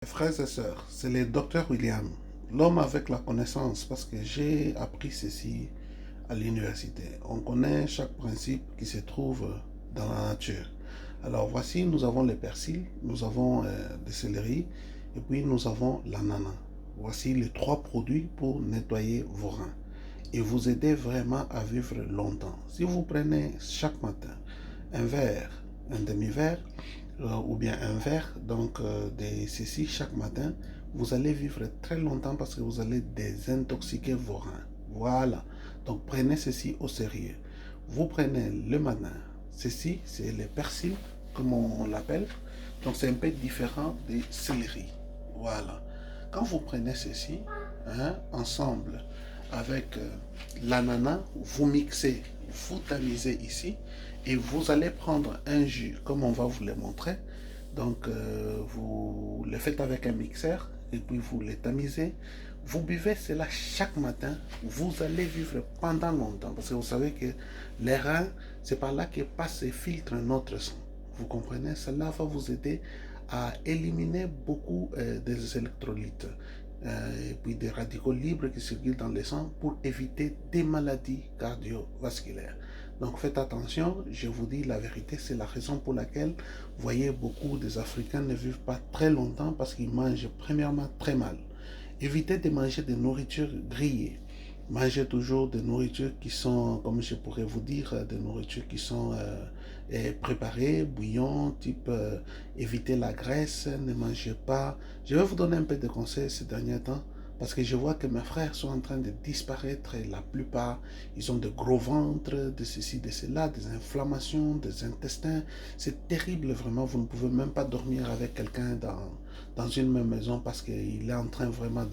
Frères et sœurs, c'est le docteur William, l'homme avec la connaissance, parce que j'ai appris ceci à l'université. On connaît chaque principe qui se trouve dans la nature. Alors voici, nous avons le persil, nous avons le céleri, et puis nous avons l'ananas. Voici les trois produits pour nettoyer vos reins et vous aider vraiment à vivre longtemps. Si vous prenez chaque matin un verre, un demi-verre, ou bien un verre de ceci chaque matin, vous allez vivre très longtemps parce que vous allez désintoxiquer vos reins. Voilà. Donc prenez ceci au sérieux. Vous prenez le matin. Ceci, c'est le persil, comme on l'appelle. Donc c'est un peu différent des céleri. Voilà. Quand vous prenez ceci, ensemble avec l'ananas, vous mixez, vous tamisez ici et vous allez prendre un jus comme on va vous le montrer. Donc vous le faites avec un mixeur et puis vous le tamisez. Vous buvez cela chaque matin, vous allez vivre pendant longtemps parce que vous savez que les reins, c'est par là que passe et filtre notre sang. Vous comprenez? Cela va vous aider à éliminer beaucoup des électrolytes et puis des radicaux libres qui circulent dans le sang pour éviter des maladies cardiovasculaires. Donc faites attention, je vous dis la vérité, c'est la raison pour laquelle vous voyez beaucoup des Africains ne vivent pas très longtemps parce qu'ils mangent premièrement très mal. Évitez de manger des nourritures grillées. Mangez toujours des nourritures qui sont, comme je pourrais vous dire, des nourritures qui sont préparées, bouillon, type évitez la graisse, ne mangez pas. Je vais vous donner un peu de conseils ces derniers temps parce que je vois que mes frères sont en train de disparaître et la plupart, ils ont de gros ventres, de ceci, de cela, des inflammations, des intestins. C'est terrible vraiment, vous ne pouvez même pas dormir avec quelqu'un dans une même maison parce qu'il est en train vraiment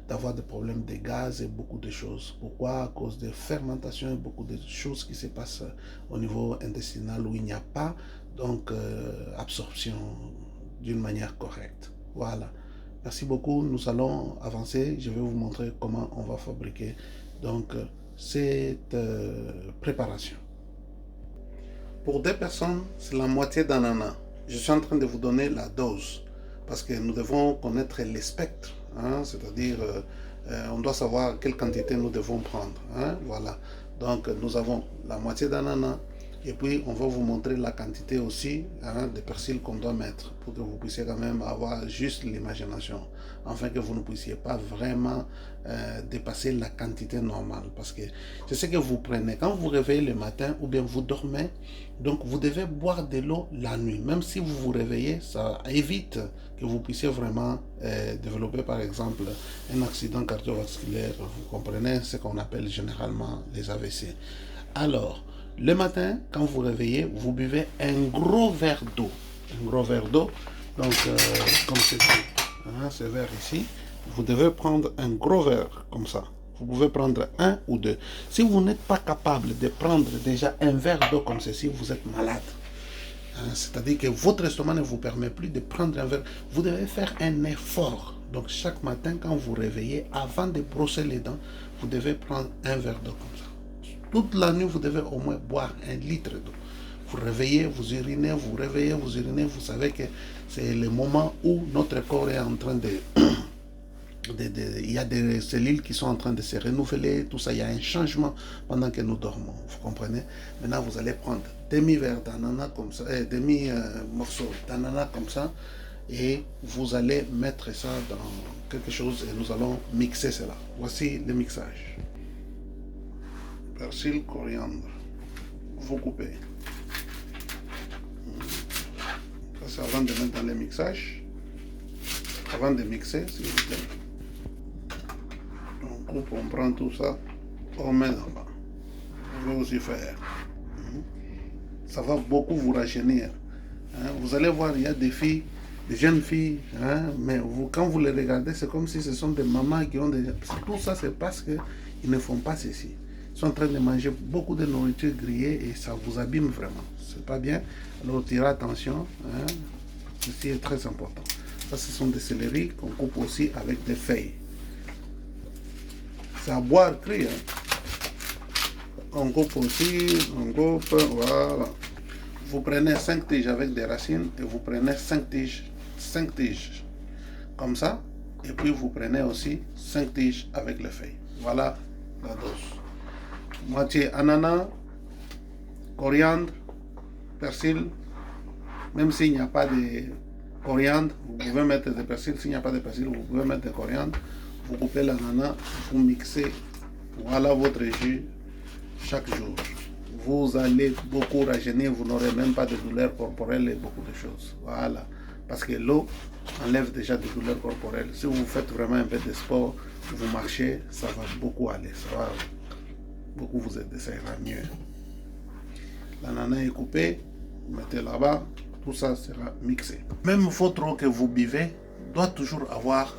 d'avoir des problèmes de gaz et beaucoup de choses. Pourquoi? À cause de fermentation et beaucoup de choses qui se passent au niveau intestinal où il n'y a pas donc absorption d'une manière correcte. Voilà. Merci beaucoup. Nous allons avancer. Je vais vous montrer comment on va fabriquer donc cette préparation. Pour deux personnes, c'est la moitié d'ananas. Je suis en train de vous donner la dose parce que nous devons connaître les spectres, c'est-à-dire on doit savoir quelle quantité nous devons prendre. Voilà. Donc nous avons la moitié d'ananas et puis on va vous montrer la quantité aussi de persil qu'on doit mettre pour que vous puissiez quand même avoir juste l'imagination, afin que vous ne puissiez pas vraiment dépasser la quantité normale. Parce que c'est ce que vous prenez quand vous vous réveillez le matin ou bien vous dormez. Donc vous devez boire de l'eau la nuit. Même si vous vous réveillez, ça évite que vous puissiez vraiment développer par exemple un accident cardiovasculaire. Vous comprenez ce qu'on appelle généralement les AVC. Alors, le matin, quand vous vous réveillez, vous buvez un gros verre d'eau. Un gros verre d'eau. Donc, comme c'est ce verre ici, vous devez prendre un gros verre comme ça. Vous pouvez prendre un ou deux. Si vous n'êtes pas capable de prendre déjà un verre d'eau comme ceci, vous êtes malade. C'est-à-dire que votre estomac ne vous permet plus de prendre un verre. Vous devez faire un effort. Donc chaque matin, quand vous réveillez, avant de brosser les dents, vous devez prendre un verre d'eau comme ça. Toute la nuit, vous devez au moins boire 1 litre d'eau. Vous réveillez, vous urinez, vous réveillez, vous urinez. Vous savez que c'est le moment où notre corps est en train de... il y a des cellules qui sont en train de se renouveler, tout ça, il y a un changement pendant que nous dormons, vous comprenez? Maintenant, vous allez prendre demi-verre d'ananas comme ça, demi-morceau d'ananas comme ça, et vous allez mettre ça dans quelque chose et nous allons mixer cela. Voici le mixage. Persil, coriandre. Vous coupez. Ça, c'est avant de mettre dans le mixage. Avant de mixer, s'il vous plaît. On coupe, on prend tout ça, on met là-bas. Vous pouvez aussi faire. Ça va beaucoup vous rajeunir. Vous allez voir, il y a des filles, des jeunes filles, mais quand vous les regardez, c'est comme si ce sont des mamans qui ont des... Tout ça, c'est parce qu'ils ne font pas ceci. Ils sont en train de manger beaucoup de nourriture grillée et ça vous abîme vraiment. C'est pas bien. Alors, tirez attention. Ceci est très important. Ça, ce sont des céleris qu'on coupe aussi avec des feuilles. C'est à boire cru. On coupe aussi, on coupe, voilà. Vous prenez 5 tiges avec des racines et vous prenez 5 tiges comme ça. Et puis vous prenez aussi 5 tiges avec les feuilles. Voilà la dose. Moitié ananas, coriandre, persil. Même s'il n'y a pas de coriandre, vous pouvez mettre des persil. S'il n'y a pas de persil, vous pouvez mettre des coriandre. Vous coupez l'ananas, vous mixez. Voilà votre jus chaque jour. Vous allez beaucoup rajeunir, vous n'aurez même pas de douleur corporelle et beaucoup de choses. Voilà. Parce que l'eau enlève déjà des douleurs corporelles. Si vous faites vraiment un peu de sport, vous marchez, ça va beaucoup aller. Ça va beaucoup vous aider, ça ira mieux. L'ananas est coupé, vous mettez là-bas, tout ça sera mixé. Même votre eau que vous buvez doit toujours avoir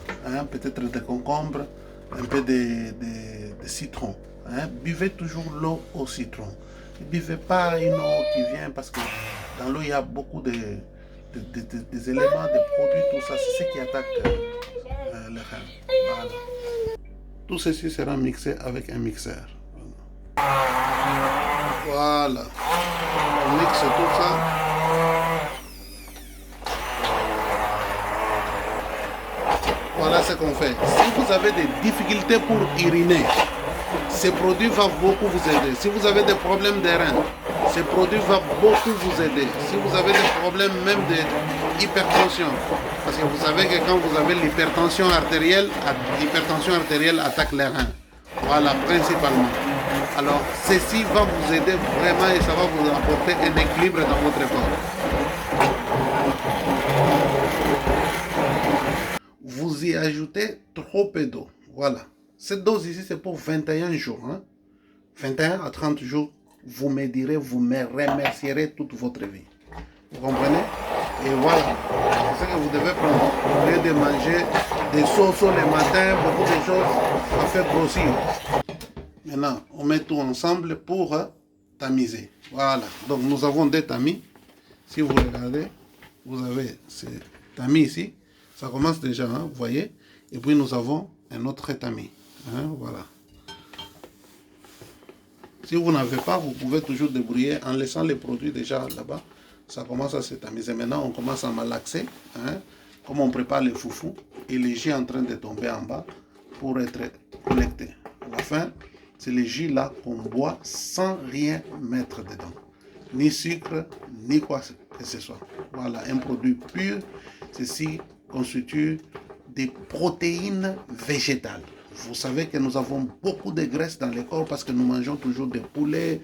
peut-être des concombres, un peu de citron. Buvez toujours l'eau au citron. Ne buvez pas une eau qui vient parce que dans l'eau il y a beaucoup des éléments, des produits, tout ça, c'est ce qui attaque les reins. Voilà. Tout ceci sera mixé avec un mixeur. Voilà. On mixe tout ça. Voilà ce qu'on fait. Si vous avez des difficultés pour uriner, ce produit va beaucoup vous aider. Si vous avez des problèmes de reins, ce produit va beaucoup vous aider. Si vous avez des problèmes même d'hypertension, parce que vous savez que quand vous avez l'hypertension artérielle attaque les reins. Voilà, principalement. Alors, ceci va vous aider vraiment et ça va vous apporter un équilibre dans votre corps. Vous y ajoutez trop peu d'eau. Voilà. Cette dose ici, c'est pour 21 jours. 21 à 30 jours, vous me direz, vous me remercierez toute votre vie. Vous comprenez? Et voilà. C'est ce que vous devez prendre. Au lieu de manger des sauces le matin, beaucoup de choses, ça fait grossir. Maintenant, on met tout ensemble pour tamiser. Voilà. Donc, nous avons des tamis. Si vous regardez, vous avez ce tamis ici. Ça commence déjà, vous voyez. Et puis, nous avons un autre tamis. Voilà. Si vous n'avez pas, vous pouvez toujours débrouiller en laissant les produits déjà là-bas. Ça commence à se tamiser. Maintenant, on commence à malaxer. Comme on prépare les foufous. Et le jus est en train de tomber en bas pour être collecté. À la fin, c'est le jus là qu'on boit sans rien mettre dedans. Ni sucre, ni quoi que ce soit. Voilà, un produit pur. Ceci constitue des protéines végétales. Vous savez que nous avons beaucoup de graisse dans le corps parce que nous mangeons toujours des poulets,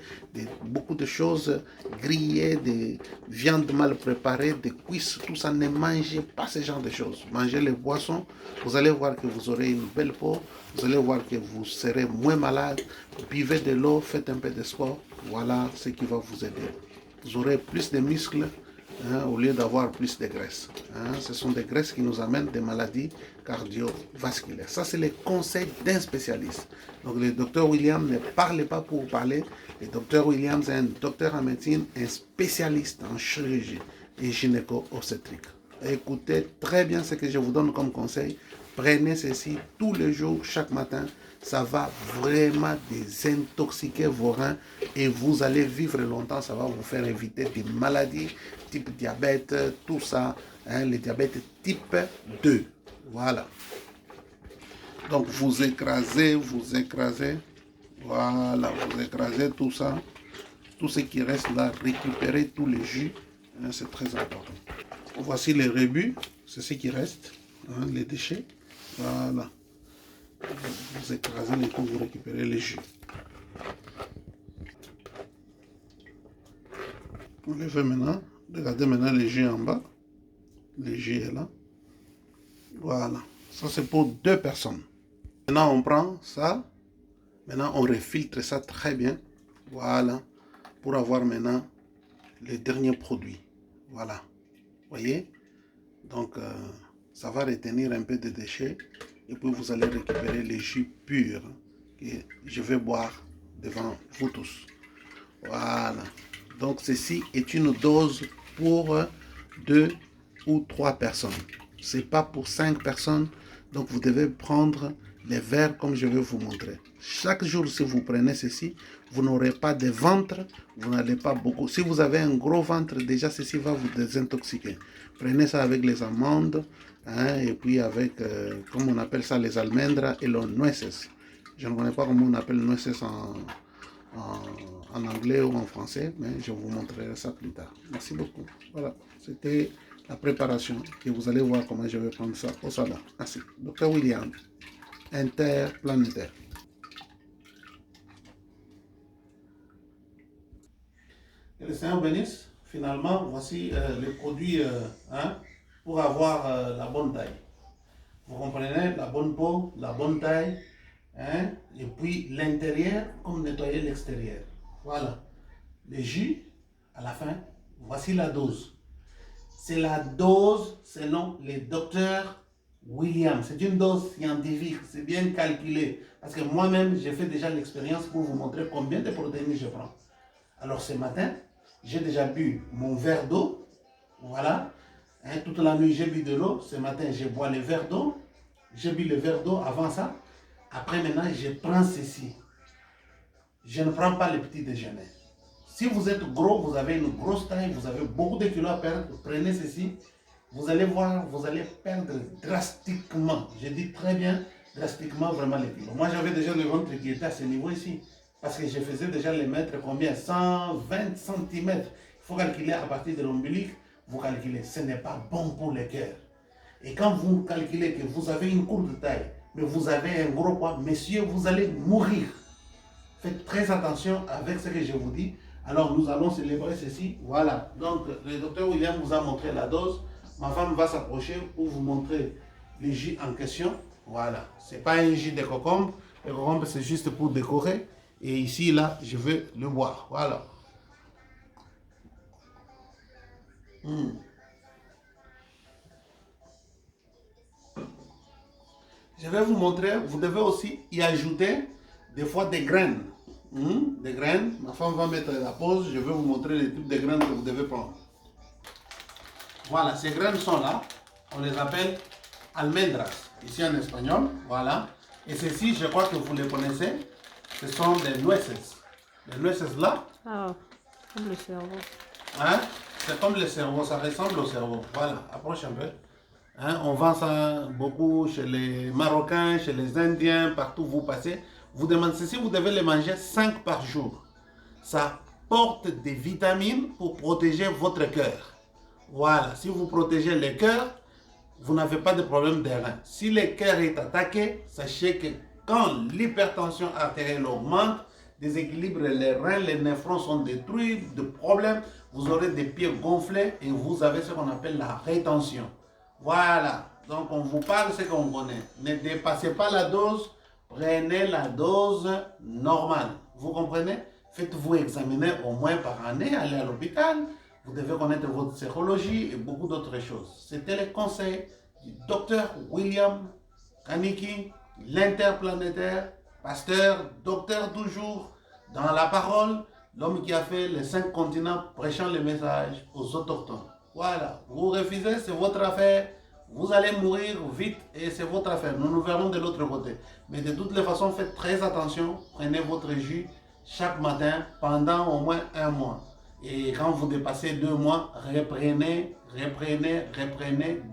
beaucoup de choses grillées, des viandes mal préparées, des cuisses, tout ça. Ne mangez pas ce genre de choses. Mangez les boissons, vous allez voir que vous aurez une belle peau, vous allez voir que vous serez moins malade. Buvez de l'eau, faites un peu de sport. Voilà ce qui va vous aider. Vous aurez plus de muscles. Au lieu d'avoir plus de graisse. Ce sont des graisses qui nous amènent des maladies cardiovasculaires. Ça, c'est les conseils d'un spécialiste. Donc, le docteur William ne parle pas pour parler. Le docteur William est un docteur en médecine, un spécialiste en chirurgie et gynéco-obstétrique. Écoutez très bien ce que je vous donne comme conseil. Prenez ceci tous les jours, chaque matin. Ça va vraiment désintoxiquer vos reins et vous allez vivre longtemps. Ça va vous faire éviter des maladies type diabète, tout ça, le diabète type 2. Voilà. Donc vous écrasez, voilà, vous écrasez tout ça. Tout ce qui reste là, récupérez tous les jus, c'est très important. Voici les rébus, c'est ce qui reste, les déchets. Voilà. Vous écrasez les tout, vous récupérez les jus. Vous levez maintenant. Regardez maintenant les jus en bas. Le jus est là. Voilà. Ça c'est pour 2 personnes. Maintenant on prend ça. Maintenant on refiltre ça très bien. Voilà. Pour avoir maintenant les derniers produits. Voilà. Voyez? Donc ça va retenir un peu de déchets. Et puis vous allez récupérer les jus purs que je vais boire devant vous tous. Voilà. Donc ceci est une dose pour 2 ou 3 personnes. Ce n'est pas pour 5 personnes. Donc vous devez prendre les verres comme je vais vous montrer. Chaque jour, si vous prenez ceci, vous n'aurez pas de ventre, vous n'allez pas beaucoup. Si vous avez un gros ventre, déjà ceci va vous désintoxiquer. Prenez ça avec les amandes, hein, et puis avec, comme on appelle ça, les almendras et les nueces. Je ne connais pas comment on appelle nueces en anglais ou en français, mais je vous montrerai ça plus tard. Merci beaucoup. Voilà, c'était la préparation. Et vous allez voir comment je vais prendre ça au salon. Merci. Dr William, interplanétaire. Que le Seigneur bénisse. Finalement, voici les produits hein, pour avoir la bonne taille. Vous comprenez, la bonne peau, la bonne taille, hein, et puis l'intérieur comme nettoyer l'extérieur. Voilà. Le jus, à la fin, voici la dose. C'est la dose selon le docteur William. C'est une dose scientifique, c'est bien calculé. Parce que moi-même, j'ai fait déjà l'expérience pour vous montrer combien de protéines je prends. Alors ce matin, j'ai déjà bu mon verre d'eau. Voilà. Hein, toute la nuit, j'ai bu de l'eau. Ce matin, je bois le verre d'eau. J'ai bu le verre d'eau avant ça. Après, maintenant, je prends ceci. Je ne prends pas le petit déjeuner. Si vous êtes gros, vous avez une grosse taille, vous avez beaucoup de kilos à perdre, prenez ceci. Vous allez voir, vous allez perdre drastiquement. Je dis très bien, drastiquement vraiment les kilos. Moi, j'avais déjà le ventre qui était à ce niveau ici. Parce que je faisais déjà les mètres combien? 120 cm. Il faut calculer à partir de l'ombilic. Vous calculez. Ce n'est pas bon pour le cœur. Et quand vous calculez que vous avez une courte taille, mais vous avez un gros poids, messieurs, vous allez mourir. Faites très attention avec ce que je vous dis. Alors, nous allons célébrer ceci. Voilà. Donc, le docteur William vous a montré la dose. Ma femme va s'approcher pour vous montrer le jus en question. Voilà. Ce n'est pas un jus de concombre. Le concombre, c'est juste pour décorer. Et ici, là, je vais le boire. Voilà. Je vais vous montrer. Vous devez aussi y ajouter des fois des graines. Des graines. Ma femme va mettre la pause. Je vais vous montrer les types de graines que vous devez prendre. Voilà, ces graines sont là. On les appelle almendras. Ici en espagnol. Voilà. Et ceci, je crois que vous les connaissez. Ce sont des nueces. Les nueces là. Ah, comme le cerveau. Hein? C'est comme le cerveau, ça ressemble au cerveau. Voilà, approche un peu. Hein? On vend ça beaucoup chez les Marocains, chez les Indiens, partout où vous passez. Vous demandez ceci, vous devez les manger 5 par jour. Ça porte des vitamines pour protéger votre cœur. Voilà, si vous protégez le cœur, vous n'avez pas de problème de rein. Si le cœur est attaqué, sachez que quand l'hypertension artérielle augmente, déséquilibre les reins, les néphrons sont détruits, de problèmes, vous aurez des pieds gonflés et vous avez ce qu'on appelle la rétention. Voilà, donc on vous parle ce qu'on connaît. Ne dépassez pas la dose, prenez la dose normale. Vous comprenez? Faites-vous examiner au moins par année, allez à l'hôpital. Vous devez connaître votre sérologie et beaucoup d'autres choses. C'était le conseil du docteur William Kaniki, l'interplanétaire, pasteur, docteur toujours, dans la parole, l'homme qui a fait les 5 continents prêchant le message aux autochtones. Voilà, vous refusez, c'est votre affaire, vous allez mourir vite et c'est votre affaire. Nous nous verrons de l'autre côté. Mais de toutes les façons, faites très attention, prenez votre jus chaque matin pendant au moins 1 mois. Et quand vous dépassez 2 mois, reprenez,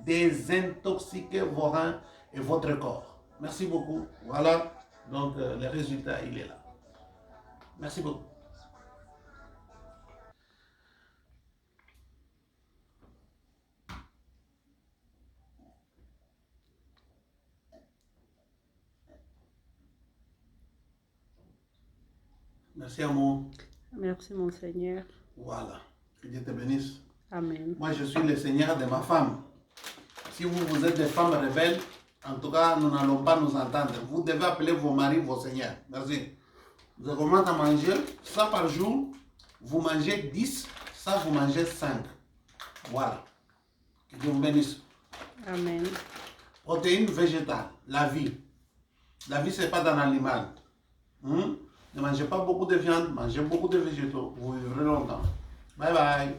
désintoxiquez vos reins et votre corps. Merci beaucoup. Voilà, donc le résultat, il est là. Merci beaucoup. Merci amour. Merci mon Seigneur. Voilà. Que Dieu te bénisse. Amen. Moi, je suis le Seigneur de ma femme. Si vous êtes des femmes rebelles, en tout cas, nous n'allons pas nous entendre. Vous devez appeler vos maris, vos seigneurs. Merci. Vous commencez à manger ça par jour. Vous mangez 10, ça vous mangez 5. Voilà. Que Dieu vous bénisse. Amen. Protéines végétales, la vie. La vie, ce n'est pas dans l'animal. Ne mangez pas beaucoup de viande, mangez beaucoup de végétaux. Vous vivrez longtemps. Bye bye.